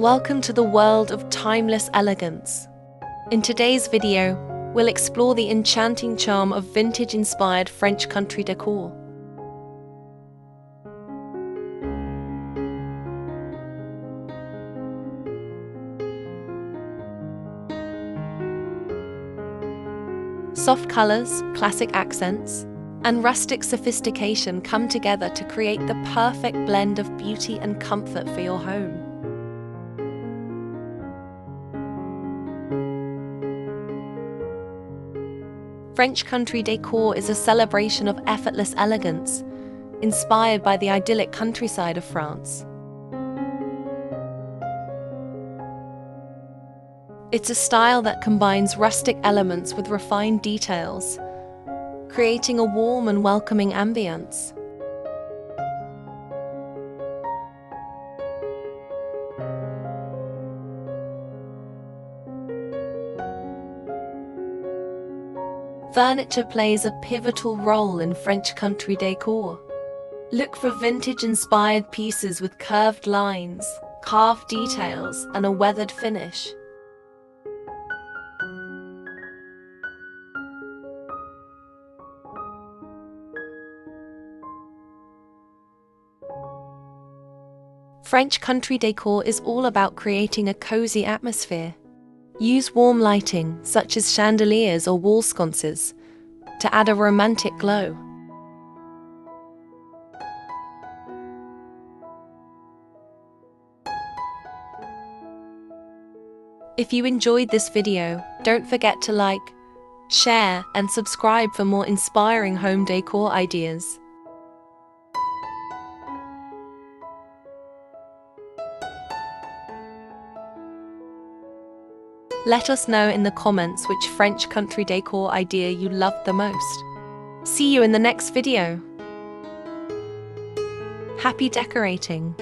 Welcome to the world of timeless elegance. In today's video, we'll explore the enchanting charm of vintage-inspired French country decor. Soft colors, classic accents, and rustic sophistication come together to create the perfect blend of beauty and comfort for your home. French country decor is a celebration of effortless elegance, inspired by the idyllic countryside of France. It's a style that combines rustic elements with refined details, creating a warm and welcoming ambience. Furniture plays a pivotal role in French country decor. Look for vintage-inspired pieces with curved lines, carved details, and a weathered finish. French country decor is all about creating a cozy atmosphere. Use warm lighting, such as chandeliers or wall sconces, to add a romantic glow. If you enjoyed this video, don't forget to like, share, and subscribe for more inspiring home decor ideas. Let us know in the comments which French country decor idea you loved the most. See you in the next video. Happy decorating!